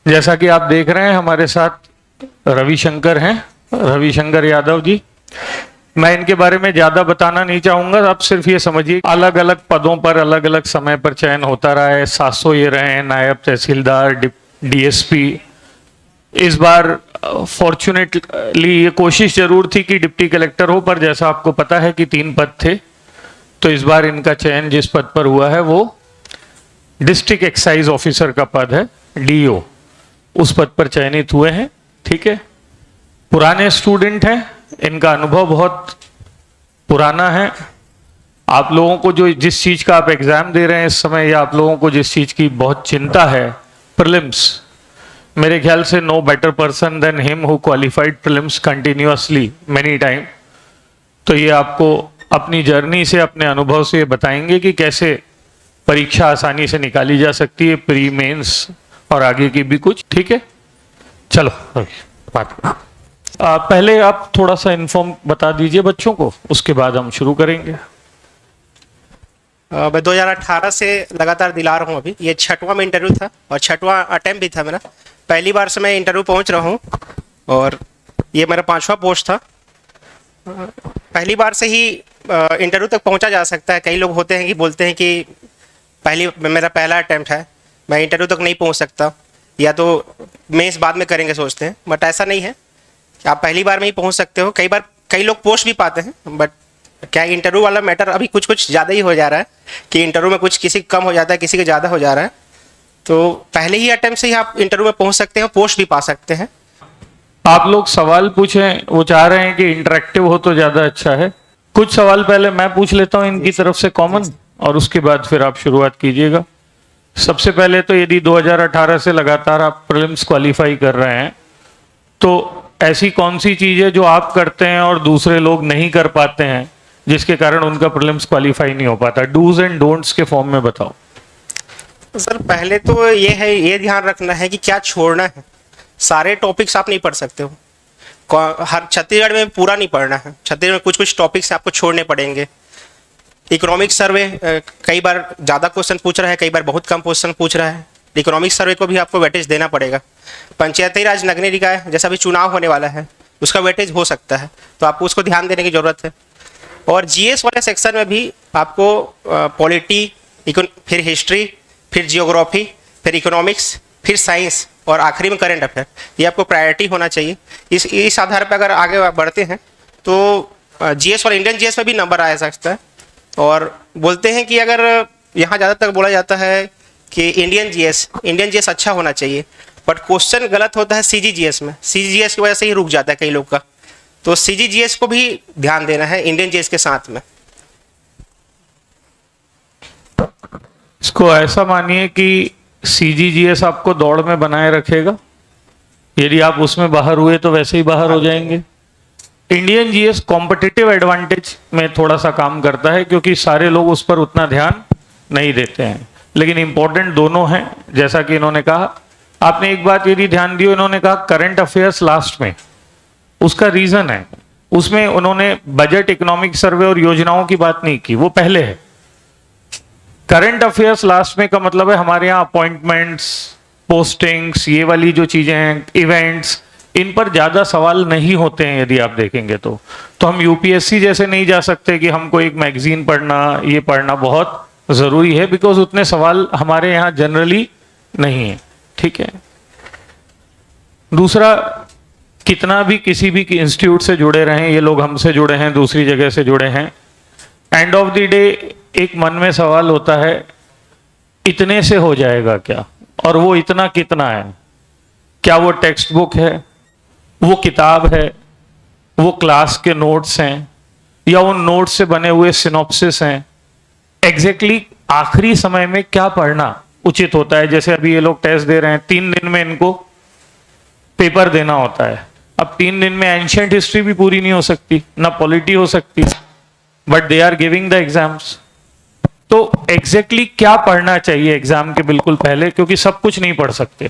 जैसा कि आप देख रहे हैं हमारे साथ रविशंकर हैं, रविशंकर यादव जी। मैं इनके बारे में ज्यादा बताना नहीं चाहूंगा, आप सिर्फ ये समझिए अलग अलग पदों पर अलग अलग समय पर चयन होता रहा है। 700 ये रहे हैं, नायब तहसीलदार, डीएसपी। इस बार फॉर्चुनेटली ये कोशिश जरूर थी कि डिप्टी कलेक्टर हो, पर जैसा आपको पता है कि 3 पद थे, तो इस बार इनका चयन जिस पद पर हुआ है वो डिस्ट्रिक्ट एक्साइज ऑफिसर का पद है, डीओ, उस पद पर चयनित हुए हैं। ठीक है, पुराने स्टूडेंट हैं, इनका अनुभव बहुत पुराना है। आप लोगों को जो जिस चीज का आप एग्जाम दे रहे हैं इस समय, या आप लोगों को जिस चीज की बहुत चिंता है, प्रीलिम्स, मेरे ख्याल से no better person than him who qualified prelims continuously many time. तो ये आपको अपनी जर्नी से, अपने अनुभव से बताएंगे कि कैसे परीक्षा आसानी से निकाली जा सकती है, प्री मेंस और आगे की भी कुछ। ठीक है, चलो बात पहले आप थोड़ा सा इन्फॉर्म बता दीजिए बच्चों को, उसके बाद हम शुरू करेंगे। मैं 2018 से लगातार दिला रहा हूँ। अभी ये 6वां में इंटरव्यू था और 6वां अटेम्प्ट भी था मेरा। पहली बार से मैं इंटरव्यू पहुँच रहा हूँ और ये मेरा 5वां पोस्ट था। पहली बार से ही इंटरव्यू तक पहुँचा जा सकता है। कई लोग होते हैं कि बोलते हैं कि मेरा पहला अटेम्प्ट है, मैं इंटरव्यू तक नहीं पहुँच सकता, या तो मेंस बाद में करेंगे सोचते हैं। बट ऐसा नहीं है, आप पहली बार में ही पहुँच सकते हो। कई लोग पोस्ट भी पाते हैं, बट क्या इंटरव्यू वाला मैटर अभी कुछ ज़्यादा ही हो जा रहा है कि इंटरव्यू में कुछ किसी कम हो जाता है, किसी का ज़्यादा हो जा रहा है। तो पहले ही अटेम्प्ट से ही आप इंटरव्यू में पहुँच सकते हैं, पोस्ट भी पा सकते हैं। आप लोग सवाल पूछें, वो चाह रहे हैं कि इंटरेक्टिव हो तो ज्यादा अच्छा है। कुछ सवाल पहले मैं पूछ लेता हूं इनकी तरफ से कॉमन, और उसके बाद फिर आप शुरुआत कीजिएगा। सबसे पहले तो यदि 2018 से लगातार आप प्रीलिम्स क्वालिफाई कर रहे हैं, तो ऐसी कौन सी चीज है जो आप करते हैं और दूसरे लोग नहीं कर पाते हैं, जिसके कारण उनका प्रीलिम्स क्वालिफाई नहीं हो पाता? डूज एंड डोंट्स के फॉर्म में बताओ। सर पहले तो ये ध्यान रखना है कि क्या छोड़ना है। सारे टॉपिक्स आप नहीं पढ़ सकते हो, हर छत्तीसगढ़ में पूरा नहीं पढ़ना है। छत्तीसगढ़ में कुछ टॉपिक्स आपको छोड़ने पड़ेंगे। इकोनॉमिक सर्वे कई बार ज़्यादा क्वेश्चन पूछ रहा है, कई बार बहुत कम क्वेश्चन पूछ रहा है। इकोनॉमिक सर्वे को भी आपको वेटेज देना पड़ेगा। पंचायती राज नगरीय निकाय जैसा भी चुनाव होने वाला है, उसका वेटेज हो सकता है, तो आपको उसको ध्यान देने की ज़रूरत है। और जीएस वाले सेक्शन में भी आपको पॉलिटी, फिर हिस्ट्री, फिर जियोग्राफी, फिर इकोनॉमिक्स, फिर साइंस और आखिरी में करंट अफेयर, ये आपको प्रायोरिटी होना चाहिए। इस आधार पर अगर आगे बढ़ते हैं तो जीएस और इंडियन जीएस में भी नंबर आ सकता है। और बोलते हैं कि अगर यहाँ ज़्यादातर बोला जाता है कि इंडियन जीएस अच्छा होना चाहिए, बट क्वेश्चन गलत होता है सीजीजीएस में। सीजीजीएस की वजह से ही रुक जाता है कई लोग का, तो सीजीजीएस को भी ध्यान देना है इंडियन जीएस के साथ में। इसको ऐसा मानिए कि सीजीजीएस आपको दौड़ में बनाए रखेगा, यदि आप उसमें बाहर हुए तो वैसे ही बाहर हो जाएंगे। इंडियन जीएस कॉम्पिटिटिव एडवांटेज में थोड़ा सा काम करता है, क्योंकि सारे लोग उस पर उतना ध्यान नहीं देते हैं, लेकिन इंपॉर्टेंट दोनों हैं। जैसा कि इन्होंने कहा, आपने एक बात यदि ध्यान दियो, इन्होंने कहा करंट अफेयर्स लास्ट में, उसका रीजन है, उसमें उन्होंने बजट, इकोनॉमिक सर्वे और योजनाओं की बात नहीं की, वो पहले है। करंट अफेयर्स लास्ट में का मतलब है हमारे यहाँ अपॉइंटमेंट्स, पोस्टिंग्स, ये वाली जो चीजें हैं, इवेंट्स, इन पर ज्यादा सवाल नहीं होते हैं यदि आप देखेंगे तो हम यूपीएससी जैसे नहीं जा सकते कि हमको एक मैगजीन पढ़ना, ये पढ़ना बहुत जरूरी है, बिकॉज उतने सवाल हमारे यहाँ जनरली नहीं है। ठीक है, दूसरा, कितना भी किसी भी इंस्टीट्यूट से जुड़े रहें, ये लोग हमसे जुड़े हैं, दूसरी जगह से जुड़े हैं, एंड ऑफ द डे एक मन में सवाल होता है, इतने से हो जाएगा क्या? और वो इतना कितना है? क्या वो टेक्स्ट बुक है, वो किताब है, वो क्लास के नोट्स हैं, या उन नोट्स से बने हुए सिनॉप्सिस हैं? एग्जैक्टली आखिरी समय में क्या पढ़ना उचित होता है? जैसे अभी ये लोग टेस्ट दे रहे हैं, 3 दिन में इनको पेपर देना होता है। अब 3 दिन में एंशिएंट हिस्ट्री भी पूरी नहीं हो सकती, ना पॉलिटी हो सकती, but they are giving the exams. तो एग्जैक्टली क्या पढ़ना चाहिए एग्जाम के बिल्कुल पहले, क्योंकि सब कुछ नहीं पढ़ सकते।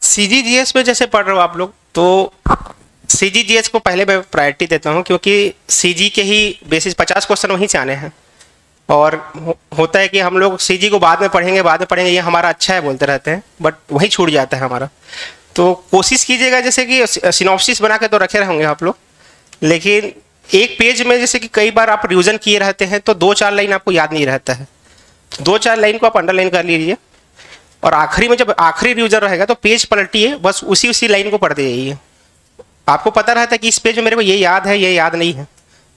सीजीजीएस में जैसे पढ़ रहे हो आप लोग, तो सीजीजीएस को पहले मैं प्रायोरिटी देता हूँ, क्योंकि सीजी के ही बेसिस 50 क्वेश्चन वहीं से आने हैं। और होता है कि हम लोग सीजी को बाद में पढ़ेंगे, ये हमारा अच्छा है बोलते रहते हैं, बट वहीं छूट जाता है हमारा। तो कोशिश कीजिएगा जैसे कि सिनॉप्सिस बना के तो रखे रहेंगे आप लोग, लेकिन एक पेज में जैसे कि कई बार आप रिविजन किए रहते हैं तो 2-4 लाइन आपको याद नहीं रहता है, 2-4 लाइन को आप अंडरलाइन कर लीजिए, और आखिरी में जब आखिरी रिविजन रहेगा तो पेज पलटिए, बस उसी लाइन को पढ़ते जाइए। आपको पता रहता है कि इस पेज में मेरे को ये याद है, ये याद नहीं है,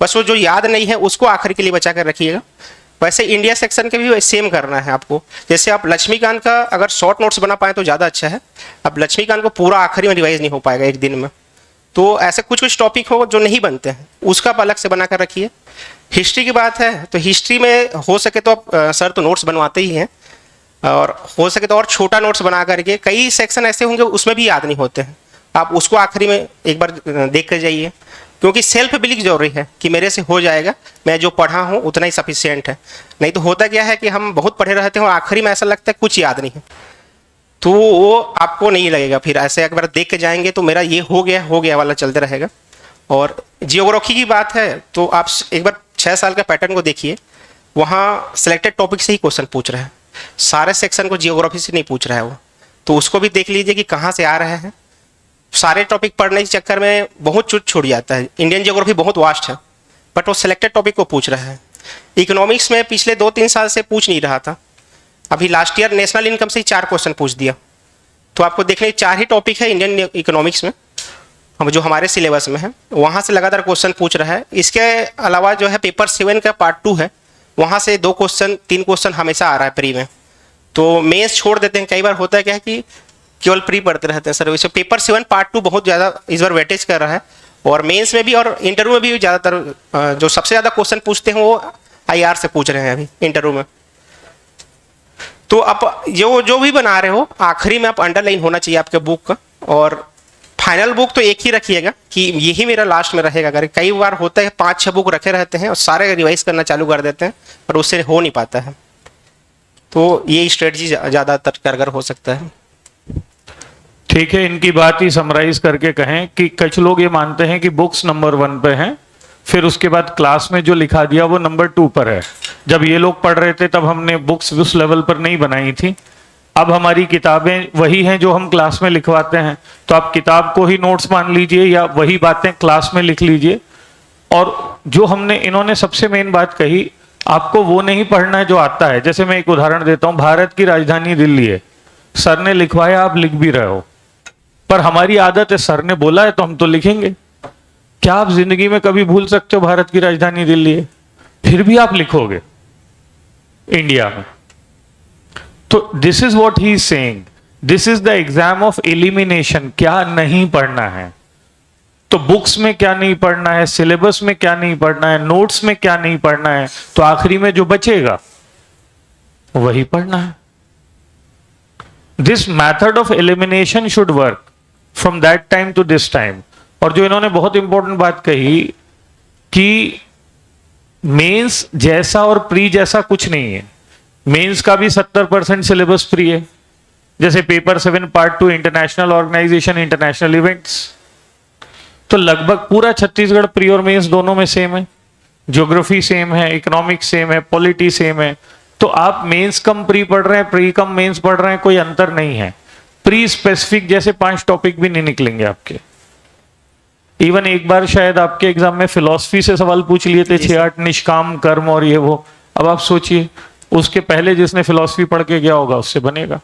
बस वो जो याद नहीं है उसको आखिरी के लिए बचा कर रखिएगा। वैसे इंडिया सेक्शन के भी सेम करना है आपको। जैसे आप लक्ष्मीकांत का अगर शॉर्ट नोट्स बना पाए तो ज़्यादा अच्छा है। अब लक्ष्मीकांत को पूरा आखिरी में रिवाइज नहीं हो पाएगा एक दिन में, तो ऐसे कुछ टॉपिक हो जो नहीं बनते हैं उसका आप अलग से बना कर रखिए। हिस्ट्री की बात है तो हिस्ट्री में हो सके तो आप सर तो नोट्स बनवाते ही हैं, और हो सके तो और छोटा नोट्स बना करके, कई सेक्शन ऐसे होंगे उसमें भी याद नहीं होते हैं, आप उसको आखिरी में एक बार देख कर जाइए, क्योंकि सेल्फ बिलीव जरूरी है कि मेरे से हो जाएगा, मैं जो पढ़ा हूँ उतना ही सफिशिएंट है। नहीं तो होता क्या है कि हम बहुत पढ़े रहते हैं और आखिरी में ऐसा लगता है कुछ याद नहीं है, तो वो आपको नहीं लगेगा। फिर ऐसे एक बार देख के जाएंगे तो मेरा ये हो गया वाला चलते रहेगा। और जियोग्राफी की बात है तो आप एक बार 6 साल का पैटर्न को देखिए, वहाँ सिलेक्टेड टॉपिक से ही क्वेश्चन पूछ रहे हैं, सारे सेक्शन को जियोग्राफी से नहीं पूछ रहा है वो, तो उसको भी देख लीजिए कि कहाँ से आ रहे हैं। सारे टॉपिक पढ़ने के चक्कर में बहुत छूट जाता है। इंडियन जियोग्राफी बहुत वास्ट है, बट वो सिलेक्टेड टॉपिक को पूछ रहा है। इकोनॉमिक्स में पिछले 2-3 साल से पूछ नहीं रहा था, अभी लास्ट ईयर नेशनल इनकम से ही 4 क्वेश्चन पूछ दिया। तो आपको देखने 4 ही टॉपिक है इंडियन इकोनॉमिक्स में, हम जो हमारे सिलेबस में है वहाँ से लगातार क्वेश्चन पूछ रहा है। इसके अलावा जो है पेपर 7 का पार्ट 2 है, वहाँ से 2 क्वेश्चन 3 क्वेश्चन हमेशा आ रहा है प्री में, तो मेंस छोड़ देते हैं। कई बार होता है क्या है कि केवल प्री पढ़ते रहते हैं सर, वैसे पेपर 7 पार्ट 2 बहुत ज़्यादा इस बार वेटेज कर रहा है, और मेंस में भी और इंटरव्यू में भी ज़्यादातर जो सबसे ज़्यादा क्वेश्चन पूछते हैं वो IR से पूछ रहे हैं अभी इंटरव्यू में। तो आप जो भी बना रहे हो आखिरी में आप अंडरलाइन होना चाहिए आपके बुक का, और फाइनल बुक तो एक ही रखिएगा कि यही मेरा लास्ट में रहेगा। अगर कई बार होता है 5-6 बुक रखे रहते हैं और सारे रिवाइज करना चालू कर देते हैं, पर उससे हो नहीं पाता है, तो ये स्ट्रेटजी ज़्यादातर कारगर हो सकता है। ठीक है, इनकी बात ही समराइज करके कहें कि कुछ लोग ये मानते हैं कि बुक्स नंबर 1 पे हैं, फिर उसके बाद क्लास में जो लिखा दिया वो नंबर 2 पर है। जब ये लोग पढ़ रहे थे तब हमने बुक्स उस लेवल पर नहीं बनाई थी, अब हमारी किताबें वही हैं जो हम क्लास में लिखवाते हैं, तो आप किताब को ही नोट्स मान लीजिए या वही बातें क्लास में लिख लीजिए। और जो इन्होंने सबसे मेन बात कही, आपको वो नहीं पढ़ना है जो आता है। जैसे मैं एक उदाहरण देता हूँ, भारत की राजधानी दिल्ली है, सर ने लिखवाया, आप लिख भी रहे हो, पर हमारी आदत है सर ने बोला है तो हम तो लिखेंगे। क्या आप जिंदगी में कभी भूल सकते हो भारत की राजधानी दिल्ली है? फिर भी आप लिखोगे इंडिया में। तो this is what he is saying, this is the exam of elimination. क्या नहीं पढ़ना है, तो बुक्स में क्या नहीं पढ़ना है, सिलेबस में क्या नहीं पढ़ना है, नोट्स में क्या नहीं पढ़ना है, तो आखिरी में जो बचेगा वही पढ़ना है। This method of elimination should work from that time to this time. और जो इन्होंने बहुत इंपॉर्टेंट बात कही कि मेंस जैसा और प्री जैसा कुछ नहीं है। मेंस का भी 70% सिलेबस प्री है, जैसे paper 7 part 2 international organization international events, तो लगभग पूरा छत्तीसगढ़ प्री और मेंस दोनों में सेम है। ज्योग्राफी सेम है, इकोनॉमिक्स सेम है, पॉलिटी सेम है। तो आप मेंस कम प्री पढ़ रहे हैं, प्री कम मेंस पढ़ रहे हैं, कोई अंतर नहीं है। प्री स्पेसिफिक जैसे 5 टॉपिक भी नहीं निकलेंगे आपके। इवन एक बार शायद आपके एग्जाम में फिलॉसफी से सवाल पूछ लिए थे 6-8, निष्काम कर्म और ये वो। अब आप सोचिए उसके पहले जिसने फिलॉसफी पढ़ के गया होगा उससे बनेगा।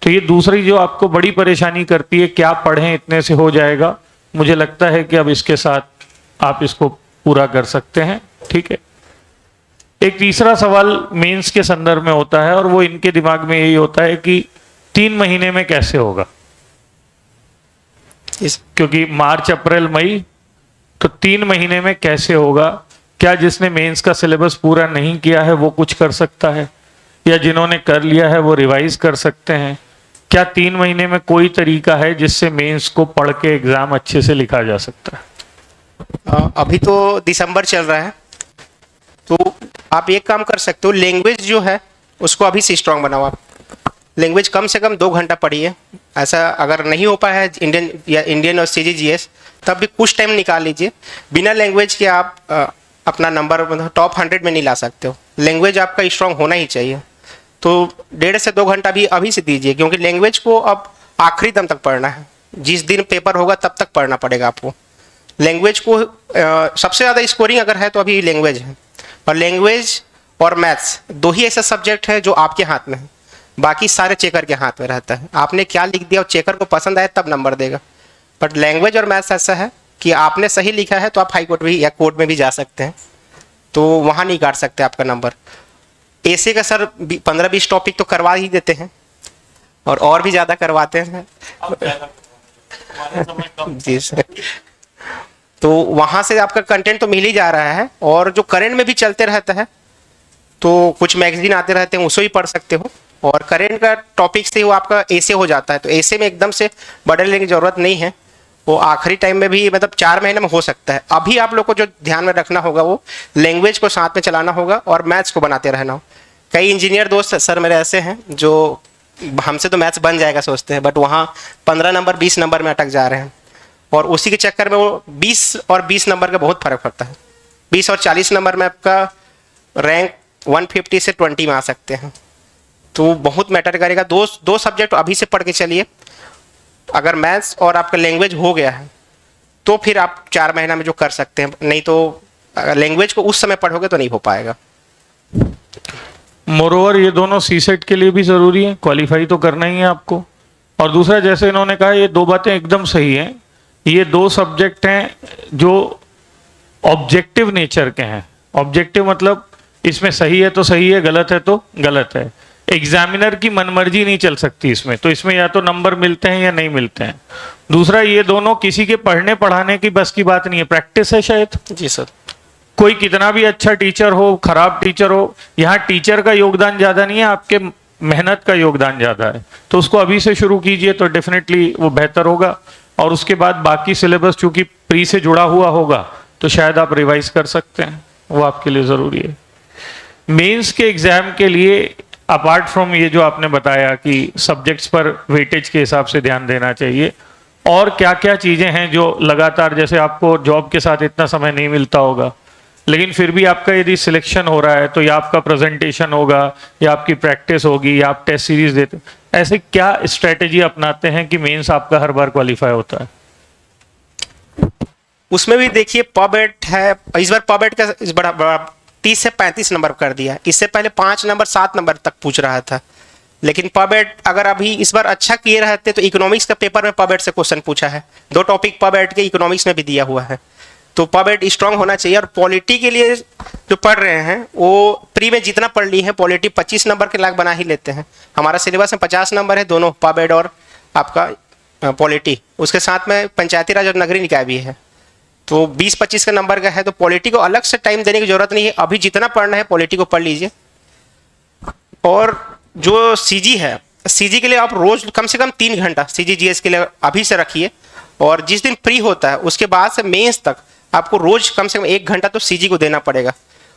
तो ये दूसरी जो आपको बड़ी परेशानी करती है, क्या पढ़ें इतने से हो जाएगा, मुझे लगता है कि अब इसके साथ आप इसको पूरा कर सकते हैं। ठीक है, एक तीसरा सवाल मेंस के संदर्भ में होता है और वो इनके दिमाग में यही होता है कि 3 महीने में कैसे होगा, क्योंकि मार्च अप्रैल मई, तो 3 महीने में कैसे होगा। क्या जिसने मेंस का सिलेबस पूरा नहीं किया है वो कुछ कर सकता है, या जिन्होंने कर लिया है वो रिवाइज कर सकते हैं? क्या 3 महीने में कोई तरीका है जिससे मेंस को पढ़ के एग्जाम अच्छे से लिखा जा सकता है? अभी तो दिसंबर चल रहा है, तो आप एक काम कर सकते हो, लैंग्वेज जो है उसको अभी से स्ट्रांग बनाओ। आप लैंग्वेज कम से कम 2 घंटा पढ़िए। ऐसा अगर नहीं हो पाया है इंडियन और CGGS, तब भी कुछ टाइम निकाल लीजिए। बिना लैंग्वेज के आप अपना नंबर मतलब टॉप 100 में नहीं ला सकते हो। लैंग्वेज आपका स्ट्रांग होना ही चाहिए। तो 1.5 से 2 घंटा भी अभी से दीजिए, क्योंकि लैंग्वेज को अब आखिरी दम तक पढ़ना है। जिस दिन पेपर होगा तब तक पढ़ना पड़ेगा आपको। लैंग्वेज को सबसे ज़्यादा स्कोरिंग अगर है तो अभी लैंग्वेज है, और लैंग्वेज और मैथ्स 2 ही ऐसे सब्जेक्ट है जो आपके हाथ में है, बाकी सारे चेकर के हाथ में रहता है। आपने क्या लिख दिया और चेकर को पसंद आए तब नंबर देगा। बट लैंग्वेज और मैथ्स ऐसा है कि आपने सही लिखा है तो आप हाई कोर्ट भी या कोर्ट में भी जा सकते हैं, तो वहाँ नहीं काट सकते आपका नंबर। ऐसे का सर 15-20 टॉपिक तो करवा ही देते हैं, और भी ज़्यादा करवाते हैं जी सर। तो वहाँ से आपका कंटेंट तो मिल ही जा रहा है, और जो करंट में भी चलते रहता है, तो कुछ मैगजीन आते रहते हैं उसको भी पढ़ सकते हो। और करंट का टॉपिक से वो आपका ऐसे हो जाता है, तो ऐसे में एकदम से बदलने की ज़रूरत नहीं है। वो आखिरी टाइम में भी मतलब 4 महीने में हो सकता है। अभी आप लोग को जो ध्यान में रखना होगा वो लैंग्वेज को साथ में चलाना होगा और मैथ्स को बनाते रहना हो। कई इंजीनियर दोस्त सर मेरे ऐसे हैं जो हमसे तो मैथ्स बन जाएगा सोचते हैं, बट वहाँ 15 नंबर 20 नंबर में अटक जा रहे हैं, और उसी के चक्कर में वो 20 और 20 नंबर का बहुत फर्क पड़ता है। 20 और 40 नंबर में आपका रैंक 150 से 20 में आ सकते हैं, तो बहुत मैटर करेगा। दो सब्जेक्ट अभी से पढ़ के चलिए। अगर मैथ्स और आपका लैंग्वेज हो गया है तो फिर आप 4 महीना में जो कर सकते हैं, नहीं तो अगर लैंग्वेज को उस समय पढ़ोगे तो नहीं हो पाएगा। मोरोवर ये दोनों सीसेट के लिए भी ज़रूरी है, क्वालिफाई तो करना ही है आपको। और दूसरा, जैसे इन्होंने कहा, ये 2 बातें एकदम सही हैं। ये 2 सब्जेक्ट हैं जो ऑब्जेक्टिव नेचर के हैं। ऑब्जेक्टिव मतलब इसमें सही है तो सही है, गलत है तो गलत है। एग्जामिनर की मनमर्जी नहीं चल सकती इसमें, तो इसमें या तो नंबर मिलते हैं या नहीं मिलते हैं। दूसरा, ये दोनों किसी के पढ़ने पढ़ाने की बस की बात नहीं है, प्रैक्टिस है शायद। जी सर। कोई कितना भी अच्छा टीचर हो, खराब टीचर हो, यहाँ टीचर का योगदान ज़्यादा नहीं है, आपके मेहनत का योगदान ज़्यादा है। तो उसको अभी से शुरू कीजिए तो डेफिनेटली वो बेहतर होगा। और उसके बाद बाकी सिलेबस चूंकि प्री से जुड़ा हुआ होगा तो शायद आप रिवाइज कर सकते हैं, वो आपके लिए ज़रूरी है। मेंस के एग्ज़ाम के लिए अपार्ट फ्रॉम ये जो आपने बताया कि सब्जेक्ट्स पर वेटेज के हिसाब से ध्यान देना चाहिए, और क्या क्या चीज़ें हैं जो लगातार, जैसे आपको जॉब के साथ इतना समय नहीं मिलता होगा, लेकिन फिर भी आपका यदि सिलेक्शन हो रहा है तो या आपका प्रेजेंटेशन होगा या आपकी प्रैक्टिस होगी या आप टेस्ट सीरीज देते, ऐसे क्या स्ट्रेटेजी अपनाते हैं कि मेंस आपका हर बार क्वालिफाई होता है? उसमें भी देखिए पबेट है, इस बार पबेट का इस बड़ा 30 से 35 नंबर कर दिया। इससे पहले 5 नंबर 7 नंबर तक पूछ रहा था, लेकिन पबेट अगर अभी इस बार अच्छा किए रहते तो इकोनॉमिक्स का पेपर में पबेट से क्वेश्चन पूछा है। 2 टॉपिक पबेट के इकोनॉमिक्स में भी दिया हुआ है, तो पबेट स्ट्रांग होना चाहिए। और पॉलिटी के लिए जो पढ़ रहे हैं वो प्री में जितना पढ़ ली है, पॉलिटी 25 नंबर के लाख बना ही लेते हैं। हमारा सिलेबस में 50 नंबर है, दोनों पबेट और आपका पॉलिटी। उसके साथ में पंचायती राज और नगरीय निकाय भी है, तो 20-25 का नंबर का है। तो पॉलिटी को अलग से टाइम देने की जरूरत नहीं है, अभी जितना पढ़ना है पॉलिटी को पढ़ लीजिए। और जो सीजी है, सीजी के लिए आप रोज कम से कम 3 घंटा सीजी जीएस के लिए अभी से रखिए, और जिस दिन फ्री होता है उसके बाद से मेंस तक आपको रोज कम से कम 1 घंटा तो सीजी को देना पड़ेगा।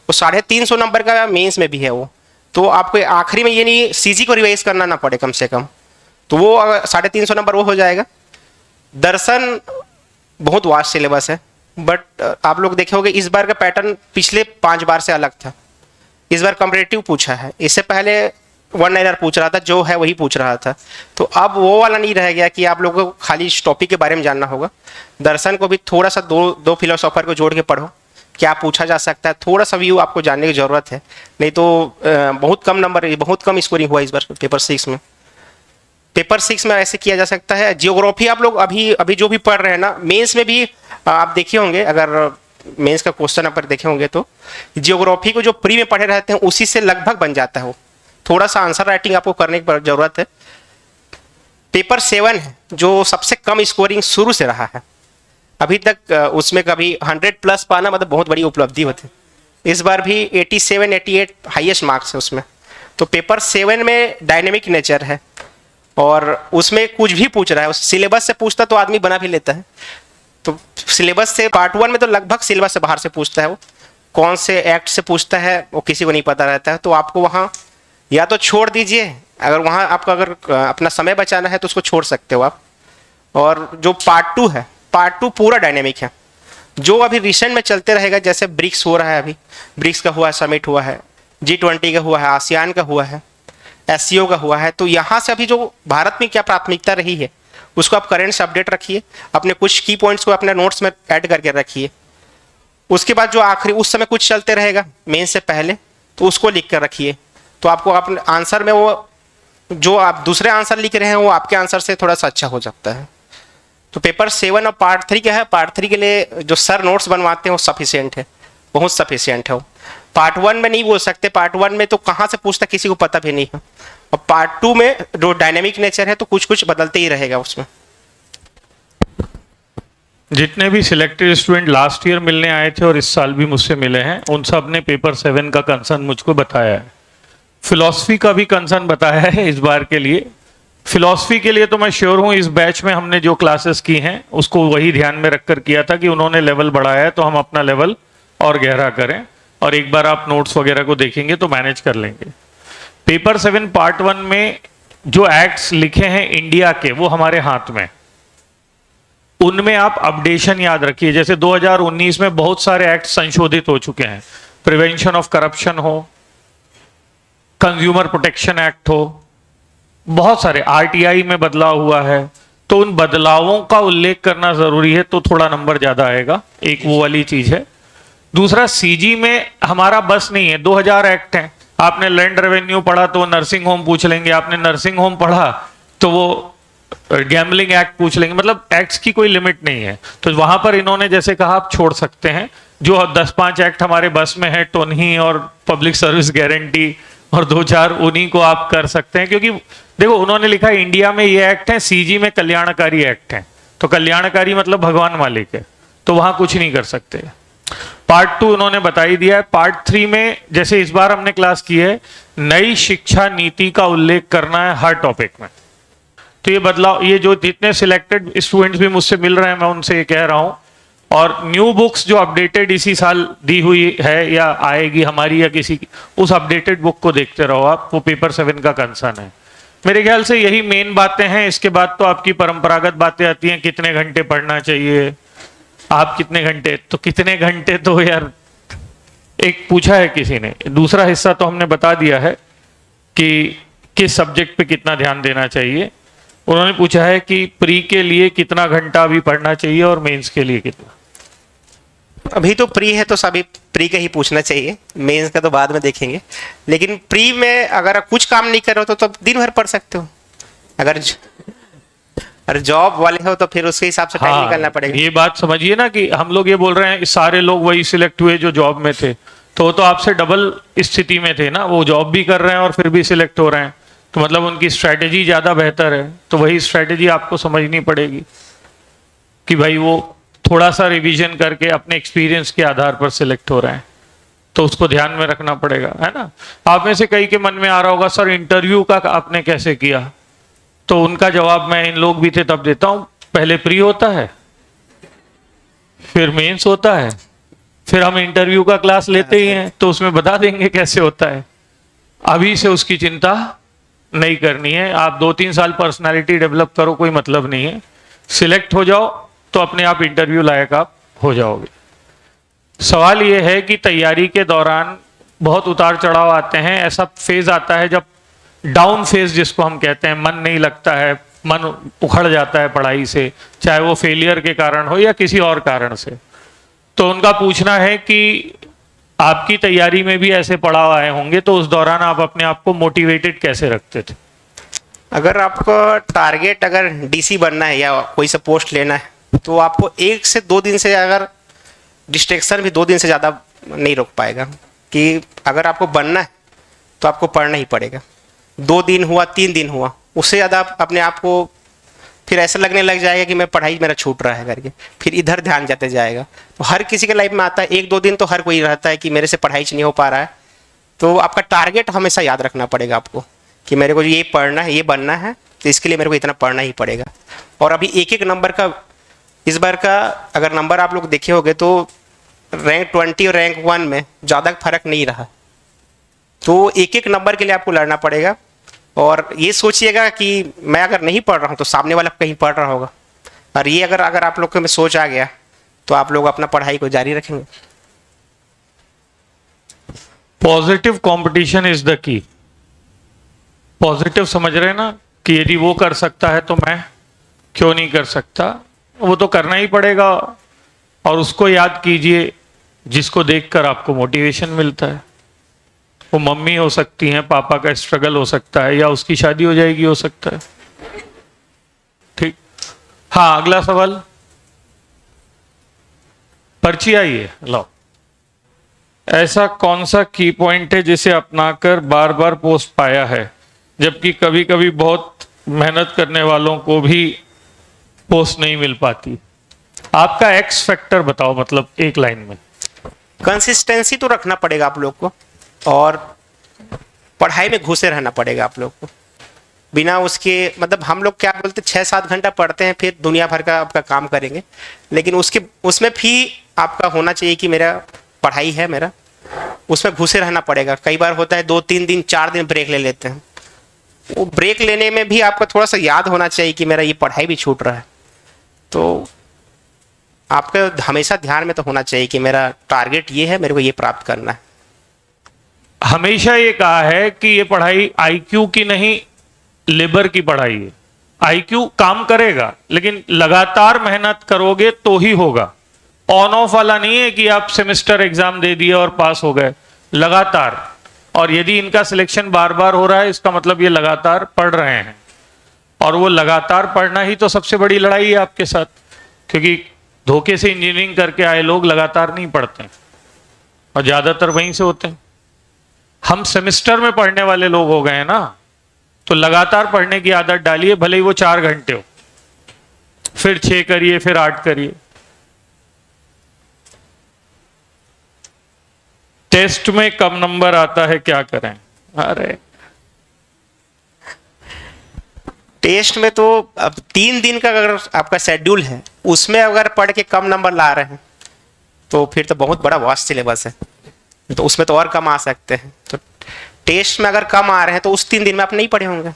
वो 350 नंबर का मेंस में भी है वो, तो आपको आखिरी में ये नहीं सीजी को रिवाइज करना ना पड़े कम से कम, तो वो 350 नंबर वो हो जाएगा। दर्शन बहुत वास्ट सिलेबस है, बट आप लोग देखे होंगे इस बार का पैटर्न पिछले 5 बार से अलग था। इस बार कंपैरेटिव पूछा है, इससे पहले 1-लाइनर पूछ रहा था, जो है वही पूछ रहा था। तो अब वो वाला नहीं रह गया कि आप लोगों को खाली इस टॉपिक के बारे में जानना होगा। दर्शन को भी थोड़ा सा दो फिलोसोफर को जोड़ के पढ़ो, क्या पूछा जा सकता है, थोड़ा सा व्यू आपको जानने की जरूरत है। नहीं तो बहुत कम नंबर, बहुत कम स्कोरिंग हुआ इस बार पेपर 6 में। पेपर 6 में ऐसे किया जा सकता है। जियोग्राफी आप लोग अभी जो भी पढ़ रहे हैं ना, मेंस में भी आप देखे होंगे, अगर मेंस का क्वेश्चन आप देखे होंगे तो जियोग्राफी को जो प्री में पढ़े रहते हैं उसी से लगभग बन जाता है वो। थोड़ा सा आंसर राइटिंग आपको करने की जरूरत है। पेपर 7 है जो सबसे कम स्कोरिंग शुरू से रहा है अभी तक, उसमें कभी 100+ पाना मतलब बहुत बड़ी उपलब्धि होती है। इस बार भी 87-88 हाईएस्ट मार्क्स है उसमें। तो पेपर 7 में डायनेमिक नेचर है, और उसमें कुछ भी पूछ रहा है, उस सिलेबस से पूछता तो आदमी बना भी लेता है। तो सिलेबस से पार्ट 1 में तो लगभग सिलेबस से बाहर से पूछता है, वो कौन से एक्ट से पूछता है वो किसी को नहीं पता रहता है। तो आपको वहाँ या तो छोड़ दीजिए, अगर वहाँ आपका अगर अपना समय बचाना है तो उसको छोड़ सकते हो आप। और जो पार्ट 2 है, पार्ट 2 पूरा डायनेमिक है, जो अभी रिसेंट में चलते रहेगा, जैसे ब्रिक्स हो रहा है, अभी ब्रिक्स का हुआ है, समिट हुआ है, G20 का हुआ है, आसियान का हुआ है, SCO का हुआ है, तो यहाँ से अभी जो भारत में क्या प्राथमिकता रही है उसको आप करंट से अपडेट रखिए, अपने कुछ की पॉइंट्स को अपने नोट्स में ऐड करके रखिए। उसके बाद जो आखिरी उस समय कुछ चलते रहेगा मेन से पहले, तो उसको लिख कर रखिए, तो आपको अपने आंसर में वो जो आप दूसरे आंसर लिख रहे हैं वो आपके आंसर से थोड़ा सा अच्छा हो सकता है। तो पेपर 7 और पार्ट 3 क्या है, पार्ट 3 के लिए जो सर नोट्स बनवाते हैं वो सफिशिएंट है, बहुत सफिशिएंट है वो। पार्ट 1 में नहीं बोल सकते, पार्ट 1 में तो कहाँ से पूछता किसी को पता भी नहीं है, और पार्ट 2 में जो डायनेमिक नेचर है तो कुछ कुछ बदलते ही रहेगा उसमें। जितने भी सिलेक्टेड स्टूडेंट लास्ट ईयर मिलने आए थे और इस साल भी मुझसे मिले हैं, उन सब ने पेपर 7 का कंसर्न मुझको बताया है। फिलॉसफी का भी कंसर्न बताया है इस बार के लिए। फिलॉसफी के लिए तो मैं श्योर हूँ इस बैच में हमने जो क्लासेस की हैं उसको वही ध्यान में रखकर किया था कि उन्होंने लेवल बढ़ाया है, तो हम अपना लेवल और गहरा करें, और एक बार आप नोट्स वगैरह को देखेंगे तो मैनेज कर लेंगे। पेपर 7 पार्ट 1 में जो एक्ट्स लिखे हैं इंडिया के, वो हमारे हाथ में, उनमें आप अपडेशन याद रखिए। जैसे 2019 में बहुत सारे एक्ट संशोधित हो चुके हैं, प्रिवेंशन ऑफ करप्शन हो, कंज्यूमर प्रोटेक्शन एक्ट हो, बहुत सारे, आरटीआई में बदलाव हुआ है, तो उन बदलावों का उल्लेख करना जरूरी है, तो थोड़ा नंबर ज्यादा आएगा। एक वो वाली चीज है। दूसरा, सीजी में हमारा बस नहीं है, 2000 एक्ट हैं। आपने लैंड रेवेन्यू पढ़ा तो नर्सिंग होम पूछ लेंगे, आपने नर्सिंग होम पढ़ा तो वो गैम्बलिंग एक्ट पूछ लेंगे, मतलब एक्ट्स की कोई लिमिट नहीं है। तो वहां पर इन्होंने जैसे कहा आप छोड़ सकते हैं, जो 10-5 एक्ट हमारे बस में है, टोनही और पब्लिक सर्विस गारंटी और 2-4 उन्हीं को आप कर सकते हैं, क्योंकि देखो उन्होंने लिखा है इंडिया में ये एक्ट है, सीजी में कल्याणकारी एक्ट है, तो कल्याणकारी मतलब भगवान मालिक है, तो वहां कुछ नहीं कर सकते। पार्ट 2 उन्होंने बता ही दिया है। पार्ट 3 में जैसे इस बार हमने क्लास की है, नई शिक्षा नीति का उल्लेख करना है हर टॉपिक में। तो ये बदलाव, ये जो जितने सिलेक्टेड स्टूडेंट्स भी मुझसे मिल रहे हैं मैं उनसे ये कह रहा हूं, और न्यू बुक्स जो अपडेटेड इसी साल दी हुई है या आएगी हमारी या किसी की, उस अपडेटेड बुक को देखते रहो आप, वो पेपर 7 का कंसर्न है। मेरे ख्याल से यही मेन बातें हैं। इसके बाद तो आपकी परंपरागत बातें आती हैं, कितने घंटे पढ़ना चाहिए, आप कितने घंटे, तो कितने घंटे तो यार एक पूछा है किसी ने। दूसरा हिस्सा तो हमने बता दिया है कि किस सब्जेक्ट पे कितना ध्यान देना चाहिए। उन्होंने पूछा है कि प्री के लिए कितना घंटा अभी पढ़ना चाहिए और मेंस के लिए कितना। अभी तो प्री है तो सभी प्री का ही पूछना चाहिए, मेंस का तो बाद में देखेंगे। लेकिन प्री में अगर आप कुछ काम नहीं कर रहे हो तो दिन भर पढ़ सकते हो। अगर जॉब वाले हो तो फिर उसके हिसाब से टाइम निकालना पड़ेगा। ये बात समझिए ना कि हम लोग ये बोल रहे हैं सारे लोग वही सिलेक्ट हुए जो जॉब में थे, तो वो तो आपसे डबल स्थिति में थे ना, वो जॉब भी कर रहे हैं और फिर भी सिलेक्ट हो रहे हैं, तो मतलब उनकी स्ट्रैटेजी ज्यादा बेहतर है। तो वही स्ट्रैटेजी आपको समझनी पड़ेगी कि भाई वो थोड़ा सा रिवीजन करके अपने एक्सपीरियंस के आधार पर सिलेक्ट हो रहे हैं, तो उसको ध्यान में रखना पड़ेगा, है ना। आप में से कई के मन में आ रहा होगा सर इंटरव्यू का आपने कैसे किया, तो उनका जवाब मैं, इन लोग भी थे तब देता हूं। पहले प्री होता है, फिर मेंस होता है, फिर हम इंटरव्यू का क्लास लेते ही हैं, तो उसमें बता देंगे कैसे होता है। अभी से उसकी चिंता नहीं करनी है। आप 2-3 साल पर्सनालिटी डेवलप करो, कोई मतलब नहीं है। सिलेक्ट हो जाओ तो अपने आप इंटरव्यू लायक आप हो जाओगे। सवाल यह है कि तैयारी के दौरान बहुत उतार चढ़ाव आते हैं। ऐसा फेज आता है जब डाउन फेज जिसको हम कहते हैं, मन नहीं लगता है, मन उखड़ जाता है पढ़ाई से, चाहे वो फेलियर के कारण हो या किसी और कारण से। तो उनका पूछना है कि आपकी तैयारी में भी ऐसे पड़ाव आए होंगे, तो उस दौरान आप अपने आप को मोटिवेटेड कैसे रखते थे? अगर आपको टारगेट अगर डीसी बनना है या कोई सा पोस्ट लेना है, तो आपको 1 से 2 दिन से, अगर डिस्ट्रैक्शन भी 2 दिन से ज़्यादा नहीं रोक पाएगा। कि अगर आपको बनना है तो आपको पढ़ना ही पड़ेगा। 2 दिन हुआ, 3 दिन हुआ, उससे ज़्यादा आप अपने आप को फिर ऐसा लगने लग जाएगा कि मैं पढ़ाई मेरा छूट रहा है करके, फिर इधर ध्यान जाते जाएगा। तो हर किसी के लाइफ में आता है 1-2 दिन तो हर कोई रहता है कि मेरे से पढ़ाई नहीं हो पा रहा है। तो आपका टारगेट हमेशा याद रखना पड़ेगा आपको कि मेरे को ये पढ़ना है, ये बनना है, तो इसके लिए मेरे को इतना पढ़ना ही पड़ेगा। और अभी एक नंबर का, इस बार का अगर नंबर आप लोग देखे होंगे तो रैंक 20 और रैंक 1 में ज़्यादा फर्क नहीं रहा। तो एक नंबर के लिए आपको लड़ना पड़ेगा। और ये सोचिएगा कि मैं अगर नहीं पढ़ रहा हूँ तो सामने वाला कहीं पढ़ रहा होगा, और ये अगर आप लोग को में सोच आ गया तो आप लोग अपना पढ़ाई को जारी रखेंगे। पॉजिटिव कंपटीशन इज द की। पॉजिटिव समझ रहे हैं ना, कि यदि वो कर सकता है तो मैं क्यों नहीं कर सकता। वो तो करना ही पड़ेगा। और उसको याद कीजिए जिसको देखकर आपको मोटिवेशन मिलता है। वो मम्मी हो सकती हैं, पापा का स्ट्रगल हो सकता है, या उसकी शादी हो जाएगी हो सकता है। ठीक। हाँ, अगला सवाल। पर्ची आई है, लो। ऐसा कौन सा की पॉइंट है जिसे अपनाकर बार बार पोस्ट पाया है, जबकि कभी कभी बहुत मेहनत करने वालों को भी पोस्ट नहीं मिल पाती? आपका एक्स फैक्टर बताओ, मतलब एक लाइन में। कंसिस्टेंसी तो रखना पड़ेगा आप लोग को, और पढ़ाई में घुसे रहना पड़ेगा आप लोग को। बिना उसके, मतलब हम लोग क्या बोलते, 6-7 घंटा पढ़ते हैं, फिर दुनिया भर का आपका काम करेंगे, लेकिन उसमें भी आपका होना चाहिए कि मेरा पढ़ाई है, मेरा उसमें घुसे रहना पड़ेगा। कई बार होता है 2-3 दिन 4 दिन ब्रेक ले लेते हैं। वो ब्रेक लेने में भी आपका थोड़ा सा याद होना चाहिए कि मेरा ये पढ़ाई भी छूट रहा है। तो आपका हमेशा ध्यान में तो होना चाहिए कि मेरा टारगेट ये है, मेरे को ये प्राप्त करना है। हमेशा ये कहा है कि ये पढ़ाई आईक्यू की नहीं, लेबर की पढ़ाई है। आईक्यू काम करेगा, लेकिन लगातार मेहनत करोगे तो ही होगा। ऑन ऑफ वाला नहीं है कि आप सेमेस्टर एग्जाम दे दिए और पास हो गए, लगातार। और यदि इनका सिलेक्शन बार बार हो रहा है, इसका मतलब ये लगातार पढ़ रहे हैं। और वो लगातार पढ़ना ही तो सबसे बड़ी लड़ाई है आपके साथ, क्योंकि धोखे से इंजीनियरिंग करके आए लोग लगातार नहीं पढ़ते, और ज्यादातर वहीं से होते हैं। हम सेमेस्टर में पढ़ने वाले लोग हो गए हैं ना, तो लगातार पढ़ने की आदत डालिए, भले ही वो 4 घंटे हो, फिर 6 करिए, फिर 8 करिए। टेस्ट में कम नंबर आता है, क्या करें? अरे टेस्ट में तो अब 3 दिन का अगर आपका शेड्यूल है, उसमें अगर पढ़ के कम नंबर ला रहे हैं तो फिर तो बहुत बड़ा वास्ट सिलेबस है, तो उसमें तो और कम आ सकते हैं। तो टेस्ट में अगर कम आ रहे हैं तो उस 3 दिन में आप नहीं पढ़े होंगे,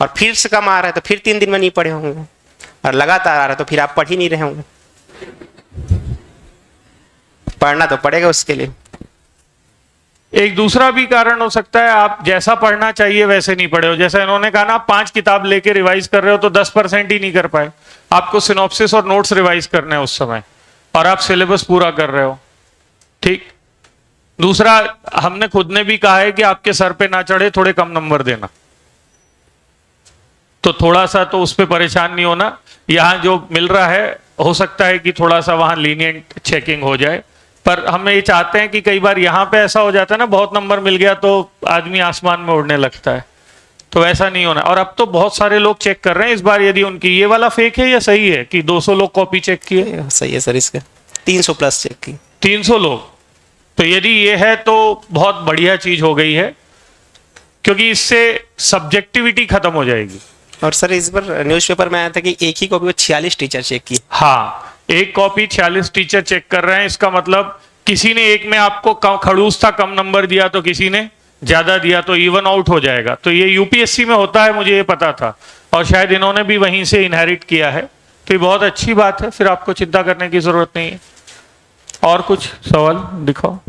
और फिर से कम आ रहे हैं तो फिर 3 दिन में नहीं पढ़े होंगे, और लगातार आ रहा है तो फिर आप पढ़ ही नहीं रहे होंगे। पढ़ना तो पड़ेगा उसके लिए। एक दूसरा भी कारण हो सकता है, आप जैसा पढ़ना चाहिए वैसे नहीं पढ़े हो। जैसा इन्होंने कहा ना, आप 5 किताब लेके रिवाइज कर रहे हो तो 10% ही नहीं कर पाए। आपको सिनॉप्सिस और नोट्स रिवाइज करने हैं उस समय, और आप सिलेबस पूरा कर रहे हो। ठीक। दूसरा, हमने खुद ने भी कहा है कि आपके सर पे ना चढ़े, थोड़े कम नंबर देना। तो थोड़ा सा तो उस पर परेशान नहीं होना। यहां जो मिल रहा है, हो सकता है कि थोड़ा सा वहां लीनियंट चेकिंग हो जाए, पर हम ये चाहते हैं कि कई बार यहां पे ऐसा हो जाता है ना, बहुत नंबर मिल गया तो आदमी आसमान में उड़ने लगता है, तो ऐसा नहीं होना। और अब तो बहुत सारे लोग चेक कर रहे हैं इस बार, यदि उनकी ये वाला फेक है या सही है, कि 200 लोग कॉपी चेक किए। सही है सर, इसका 300 प्लस चेक की। 300 लोग, तो यदि ये है तो बहुत बढ़िया चीज हो गई है, क्योंकि इससे सब्जेक्टिविटी खत्म हो जाएगी। और सर इस बार न्यूज़पेपर में आया था कि एक ही कॉपी में 46 टीचर चेक की। हाँ, एक कॉपी 46 टीचर चेक कर रहे हैं। इसका मतलब किसी ने एक में आपको खड़ूस था, कम नंबर दिया, तो किसी ने ज्यादा दिया, तो इवन आउट हो जाएगा। तो ये यूपीएससी में होता है, मुझे ये पता था, और शायद इन्होंने भी वहीं से इनहेरिट किया है। तो ये बहुत अच्छी बात है, फिर आपको चिंता करने की जरूरत नहीं है। और कुछ सवाल दिखाओ।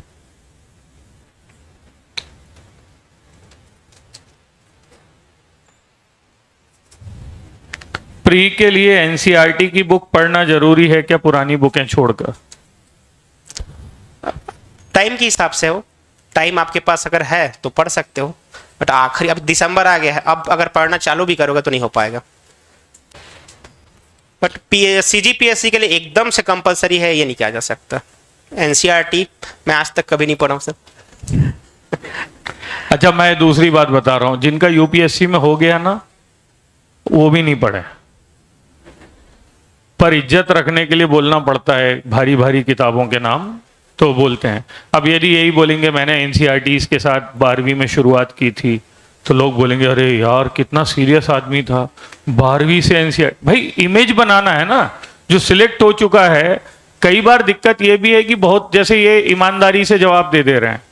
प्री के लिए एनसीईआरटी की बुक पढ़ना जरूरी है क्या, पुरानी बुकें छोड़कर? टाइम के हिसाब से हो, टाइम आपके पास अगर है तो पढ़ सकते हो, बट आखिरी अब दिसंबर आ गया है, अब अगर पढ़ना चालू भी करोगे तो नहीं हो पाएगा। बट सीजीपीएससी के लिए एकदम से कंपलसरी है ये नहीं किया जा सकता। एनसीईआरटी मैं आज तक कभी नहीं पढ़ा हूं सर। अच्छा, मैं दूसरी बात बता रहा हूं, जिनका यूपीएससी में हो गया ना, वो भी नहीं पढ़े, पर इज्जत रखने के लिए बोलना पड़ता है भारी भारी किताबों के नाम, तो बोलते हैं। अब यदि यही बोलेंगे मैंने एनसीईआरटीज के साथ 12वीं में शुरुआत की थी, तो लोग बोलेंगे अरे यार कितना सीरियस आदमी था, 12वीं से एनसीईआरटी। भाई इमेज बनाना है ना, जो सिलेक्ट हो चुका है। कई बार दिक्कत ये भी है कि बहुत, जैसे ये ईमानदारी से जवाब दे रहे हैं,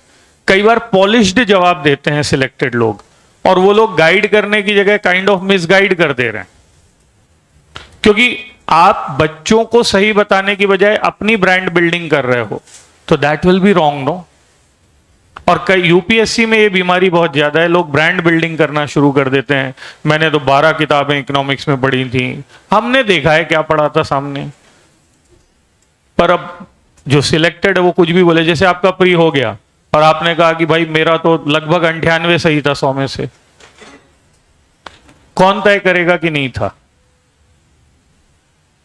कई बार पॉलिश्ड जवाब देते हैं सिलेक्टेड लोग, और वो लोग गाइड करने की जगह काइंड ऑफ मिसगाइड कर दे रहे हैं। क्योंकि आप बच्चों को सही बताने की बजाय अपनी ब्रांड बिल्डिंग कर रहे हो, तो that will be wrong, no. और कई यूपीएससी में ये बीमारी बहुत ज्यादा है, लोग ब्रांड बिल्डिंग करना शुरू कर देते हैं। मैंने तो 12 किताबें इकोनॉमिक्स में पढ़ी थी, हमने देखा है क्या पढ़ा था सामने। पर अब जो सिलेक्टेड है वो कुछ भी बोले। जैसे आपका प्री हो गया और आपने कहा कि भाई मेरा तो लगभग 98 सही था 100 में से, कौन तय करेगा कि नहीं था?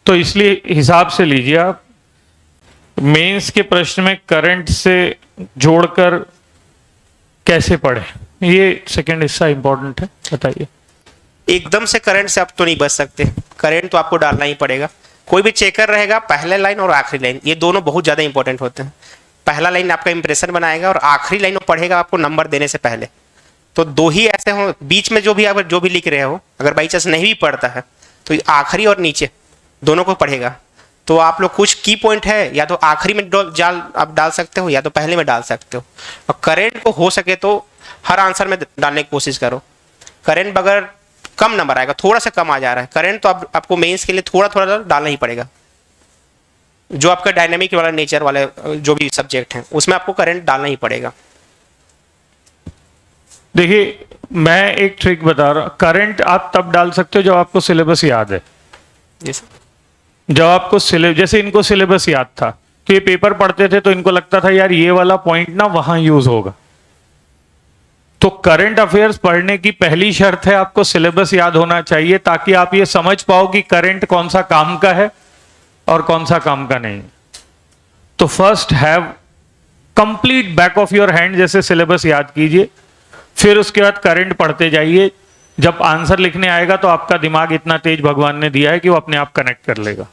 तो इसलिए हिसाब से लीजिए आप, मेंस के प्रश्न में करंट से जोड़कर कैसे पढ़े, ये सेकंड हिस्सा इंपॉर्टेंट है। बताइए। एकदम से करंट से आप तो नहीं बच सकते, करंट तो आपको डालना ही पड़ेगा। कोई भी चेकर रहेगा, पहले लाइन और आखिरी लाइन, ये दोनों बहुत ज़्यादा इंपॉर्टेंट होते हैं। पहला लाइन आपका इंप्रेशन बनाएगा और आखिरी लाइन वो पढ़ेगा आपको नंबर देने से पहले। तो दो ही ऐसे हो, बीच में जो भी अगर जो भी लिख रहे हो, अगर बाई चांस नहीं भी पढ़ता है तो आखिरी और नीचे दोनों को पढ़ेगा। तो आप लोग कुछ की पॉइंट है या तो आखिरी में जाल आप डाल सकते हो या तो पहले में डाल सकते हो। और करेंट को हो सके तो हर आंसर में डालने की कोशिश करो। करेंट अगर कम नंबर आएगा, थोड़ा सा कम आ जा रहा है करेंट, तो आपको मेंस के लिए थोड़ा थोड़ा डालना ही पड़ेगा। जो आपका डायनेमिक वाला नेचर वाले जो भी सब्जेक्ट हैं उसमें आपको करंट डालना ही पड़ेगा। देखिए, मैं एक ट्रिक बता रहा हूं। करंट आप तब डाल सकते हो जब आपको सिलेबस याद है। जब आपको जैसे इनको सिलेबस याद था, तो ये पेपर पढ़ते थे तो इनको लगता था यार ये वाला पॉइंट ना वहां यूज होगा। तो करंट अफेयर्स पढ़ने की पहली शर्त है आपको सिलेबस याद होना चाहिए, ताकि आप ये समझ पाओ कि करंट कौन सा काम का है और कौन सा काम का नहीं। तो first have complete back of your hand जैसे सिलेबस याद कीजिए, फिर उसके बाद करंट पढ़ते जाइए। जब आंसर लिखने आएगा तो आपका दिमाग इतना तेज भगवान ने दिया है कि वो अपने आप कनेक्ट कर लेगा।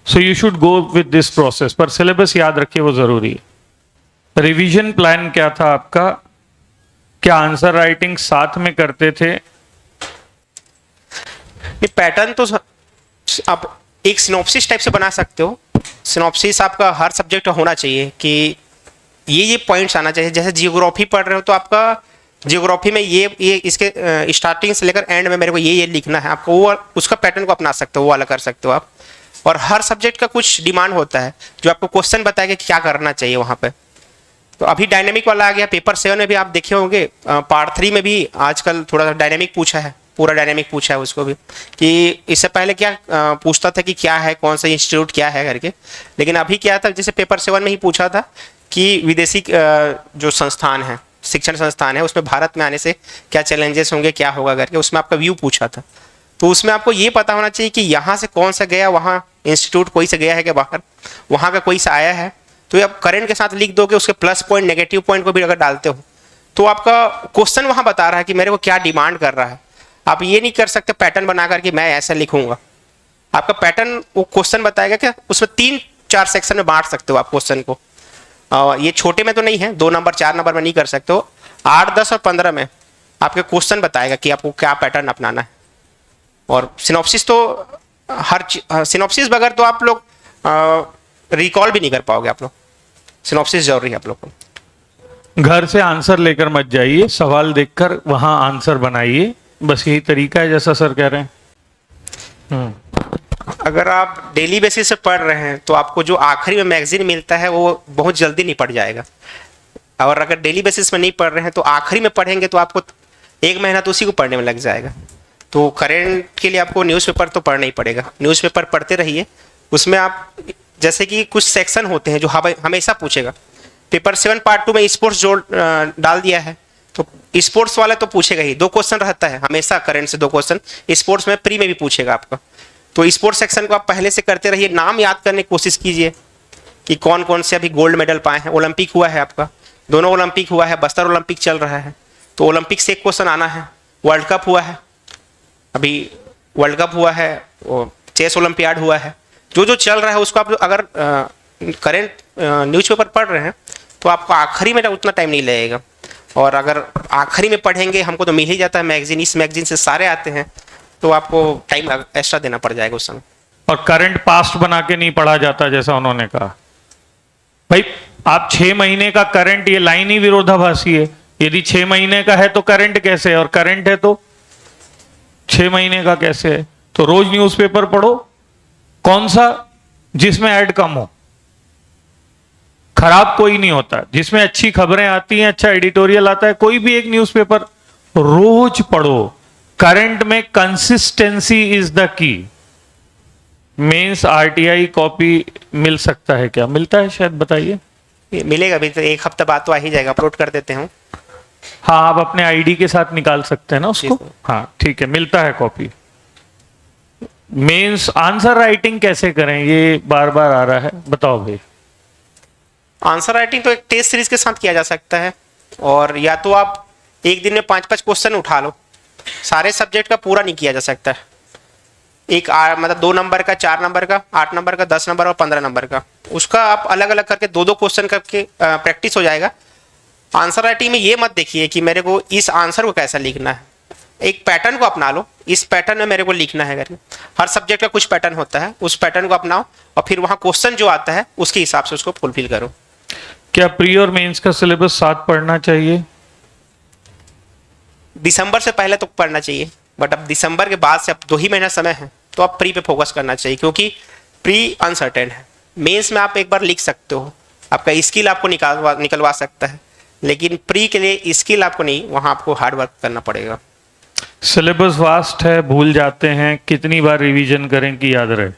So you should go with this process, पर सिलेबस याद रखिए, वो जरूरी है। रिवीजन प्लान क्या था आपका? क्या आंसर राइटिंग साथ में करते थे? ये पैटर्न तो आप एक सिनॉप्सिस टाइप से बना सकते हो। सिनॉप्सिस आपका हर सब्जेक्ट होना चाहिए कि ये पॉइंट्स आना चाहिए। जैसे जियोग्राफी पढ़ रहे हो तो आपका जियोग्राफी में ये इसके स्टार्टिंग से लेकर एंड में मेरे को ये लिखना है, आपको वो उसका पैटर्न को अपना सकते हो, वो वाला कर सकते हो आप। और हर सब्जेक्ट का कुछ डिमांड होता है जो आपको क्वेश्चन बताएगा कि क्या करना चाहिए वहाँ पे। तो अभी डायनेमिक वाला आ गया। पेपर 7 में भी आप देखे होंगे, पार्ट 3 में भी आजकल थोड़ा डायनेमिक पूछा है, पूरा डायनेमिक पूछा है उसको भी, कि इससे पहले क्या पूछता था कि क्या है, कौन सा इंस्टीट्यूट क्या है करके। लेकिन अभी क्या था, जैसे पेपर 7 में ही पूछा था कि विदेशी जो संस्थान है, शिक्षण संस्थान है, उसमें भारत में आने से क्या चैलेंजेस होंगे, क्या होगा करके, उसमें आपका व्यू पूछा था। तो उसमें आपको ये पता होना चाहिए कि यहाँ से कौन सा गया, वहाँ इंस्टीट्यूट कोई सा गया है क्या बाहर, वहाँ का कोई सा आया है। तो आप करंट के साथ लिख दोगे, उसके प्लस पॉइंट नेगेटिव पॉइंट को भी अगर डालते हो तो आपका क्वेश्चन वहाँ बता रहा है कि मेरे को क्या डिमांड कर रहा है। आप ये नहीं कर सकते पैटर्न बना करके मैं ऐसा लिखूंगा। आपका पैटर्न वो क्वेश्चन बताएगा क्या, उसमें 3-4 सेक्शन में बांट सकते हो आप क्वेश्चन को। ये छोटे में तो नहीं है, 2 नंबर 4 नंबर में नहीं कर सकते हो, 8, 10 और 15 में आपके क्वेश्चन बताएगा कि आपको क्या पैटर्न अपनाना है। और सिनॉप्सिस तो सिनॉप्सिस बगैर तो आप लोग रिकॉल भी नहीं कर पाओगे। आप लोग सिनॉप्सिस जरूरी है आप लोग को। घर से आंसर लेकर मत जाइए, सवाल देखकर वहां आंसर बनाइए, बस यही तरीका है जैसा सर कह रहे हैं। अगर आप डेली बेसिस से पढ़ रहे हैं तो आपको जो आखिरी में मैगजीन मिलता है वो बहुत जल्दी नहीं पढ़ जाएगा। और अगर डेली बेसिस में नहीं पढ़ रहे हैं तो आखिरी में पढ़ेंगे तो आपको 1 महीना तो उसी को पढ़ने में लग जाएगा। तो करंट के लिए आपको न्यूज़पेपर तो पढ़ना ही पड़ेगा। न्यूज़पेपर पढ़ते रहिए, उसमें आप जैसे कि कुछ सेक्शन होते हैं जो हमेशा पूछेगा। पेपर 7 पार्ट 2 में स्पोर्ट्स जो डाल दिया है, तो स्पोर्ट्स वाला तो पूछेगा ही, 2 क्वेश्चन रहता है हमेशा करंट से, 2 क्वेश्चन स्पोर्ट्स में प्री में भी पूछेगा आपका। तो स्पोर्ट्स सेक्शन को आप पहले से करते रहिए, नाम याद करने की कोशिश कीजिए कि कौन कौन से अभी गोल्ड मेडल पाए हैं। ओलंपिक हुआ है आपका, दोनों ओलंपिक हुआ है, बस्तर ओलंपिक चल रहा है, तो ओलंपिक से एक क्वेश्चन आना है। वर्ल्ड कप हुआ है, अभी वर्ल्ड कप हुआ है, चेस ओलंपियाड हुआ है, जो जो चल रहा है उसको आप अगर करंट न्यूज़पेपर पढ़ रहे हैं तो आपको आखिरी में उतना टाइम नहीं लगेगा। और अगर आखिरी में पढ़ेंगे, हमको तो मिल ही जाता है मैगजीन, इस मैगजीन से सारे आते हैं, तो आपको टाइम एक्स्ट्रा देना पड़ जाएगा उस समय। और करंट पास्ट बना के नहीं पढ़ा जाता जैसा उन्होंने कहा। भाई आप 6 महीने का करंट, ये लाइन ही विरोधाभासी है। यदि 6 महीने का है तो करंट कैसे है, और करंट है तो 6 महीने का कैसे है? तो रोज न्यूज़पेपर पढ़ो, कौन सा जिसमें ऐड कम हो? खराब कोई नहीं होता, जिसमें अच्छी खबरें आती हैं, अच्छा एडिटोरियल आता है। कोई भी एक न्यूज़पेपर रोज पढ़ो। करंट में consistency is the key. Mains RTI copy मिल सकता है क्या? मिलता है शायद, बताइए। मिलेगा अभी तो, एक हफ्ता बाद तो आ ही जाएगा, अपलोड कर देते हैं। हाँ, आप अपने आईडी के साथ निकाल सकते हैं ना उसको। जी। हाँ ठीक है, मिलता है कॉपी। मेंस आंसर राइटिंग कैसे करें, ये बार बार आ रहा है, बताओ भाई। आंसर राइटिंग तो एक टेस्ट सीरीज के साथ किया जा सकता है, और या तो आप एक दिन में 5-5 क्वेश्चन उठा लो। सारे सब्जेक्ट का पूरा नहीं किया जा सकता है। मतलब 2 नंबर का, 4 नंबर का, 8 नंबर का, 10 नंबर और 15 नंबर का, उसका आप अलग अलग करके 2-2 क्वेश्चन करके प्रैक्टिस हो जाएगा। आंसर राइटिंग में ये मत देखिए कि मेरे को इस आंसर को कैसा लिखना है, एक पैटर्न को अपना लो। इस पैटर्न में मेरे को लिखना है करके। हर सब्जेक्ट का कुछ पैटर्न होता है, उस पैटर्न को अपनाओ और फिर वहाँ क्वेश्चन जो आता है उसके हिसाब से उसको फुलफिल करो। क्या प्री और मेंस का सिलेबस साथ पढ़ना चाहिए? दिसंबर से पहले तो पढ़ना चाहिए, बट अब दिसंबर के बाद से अब 2 ही महीना समय है, तो आप प्री पे फोकस करना चाहिए, क्योंकि प्री अनसर्टेन है। मेंस में आप एक बार लिख सकते हो, आपका स्किल आपको निकलवा सकता है, लेकिन प्री के लिए स्किल आपको नहीं, वहाँ आपको हार्ड वर्क करना पड़ेगा। सिलेबस वास्ट है, भूल जाते हैं, कितनी बार रिवीजन करें कि याद रहे?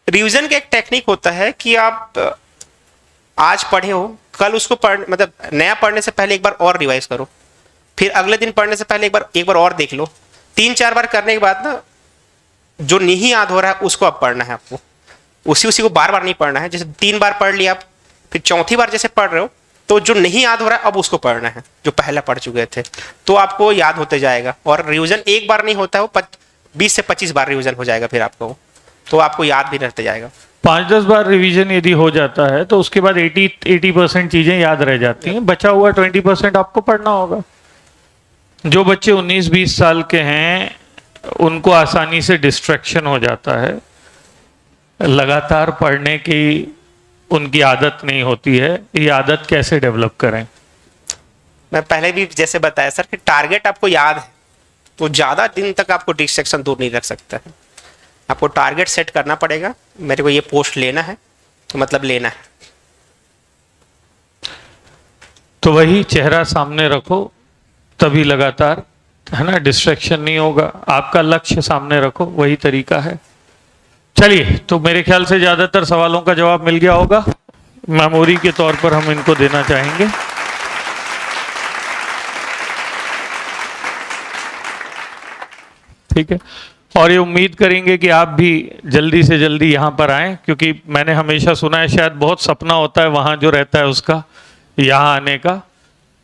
रिवीजन का एक टेक्निक होता है कि आप आज पढ़े हो, कल उसको मतलब नया पढ़ने से पहले एक बार और रिवाइज करो, फिर अगले दिन पढ़ने से पहले एक बार और देख लो। 3-4 बार करने के बाद ना, जो नहीं याद हो रहा है उसको अब पढ़ना है आपको, उसी को बार बार नहीं पढ़ना है। जैसे 3 बार पढ़ लिया आप, फिर चौथी बार जैसे पढ़ रहे हो, तो जो नहीं याद हो रहा है अब उसको पढ़ना है, जो पहले पढ़ चुके थे, तो आपको याद होते जाएगा। और रिवीजन एक बार नहीं होता है, वो 20 से 25 बार रिवीजन हो जाएगा फिर आपको, तो आपको याद भी रहते जाएगा। 5-10 बार रिवीजन यदि हो जाता है तो उसके बाद 80% चीजें याद रह जाती हैं, बचा हुआ 20% आपको पढ़ना होगा। जो बच्चे 19-20 साल के हैं उनको आसानी से डिस्ट्रैक्शन हो जाता है, लगातार पढ़ने की उनकी आदत नहीं होती है। ये आदत कैसे डेवलप करें? मैं पहले भी जैसे बताया सर कि टारगेट आपको याद है, तो ज़्यादा दिन तक आपको डिस्ट्रैक्शन दूर नहीं रख सकता है। आपको टारगेट सेट करना पड़ेगा, मेरे को ये पोस्ट लेना है, तो मतलब लेना है। तो वही चेहरा सामने रखो, तभी लगातार, है ना, डिस्ट्रैक्शन नहीं होगा। आपका लक्ष्य सामने रखो, वही तरीका है। चलिए, तो मेरे ख्याल से ज़्यादातर सवालों का जवाब मिल गया होगा। मेमोरी के तौर पर हम इनको देना चाहेंगे। ठीक है, और ये उम्मीद करेंगे कि आप भी जल्दी से जल्दी यहाँ पर आएँ, क्योंकि मैंने हमेशा सुना है, शायद बहुत सपना होता है वहाँ जो रहता है उसका यहाँ आने का।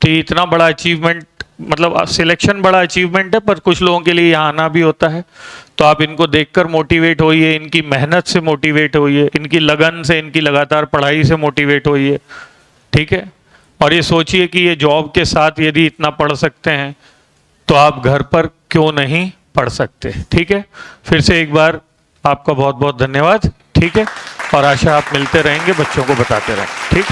तो इतना बड़ा अचीवमेंट, मतलब सिलेक्शन बड़ा अचीवमेंट है, पर कुछ लोगों के लिए यहाँ आना भी होता है। तो आप इनको देखकर मोटिवेट होइए, इनकी मेहनत से मोटिवेट होइए, इनकी लगन से, इनकी लगातार पढ़ाई से मोटिवेट होइए। ठीक है, और ये सोचिए कि ये जॉब के साथ यदि इतना पढ़ सकते हैं तो आप घर पर क्यों नहीं पढ़ सकते। ठीक है, फिर से एक बार आपका बहुत बहुत धन्यवाद। ठीक है, और आशा आप मिलते रहेंगे, बच्चों को बताते रहें। ठीक।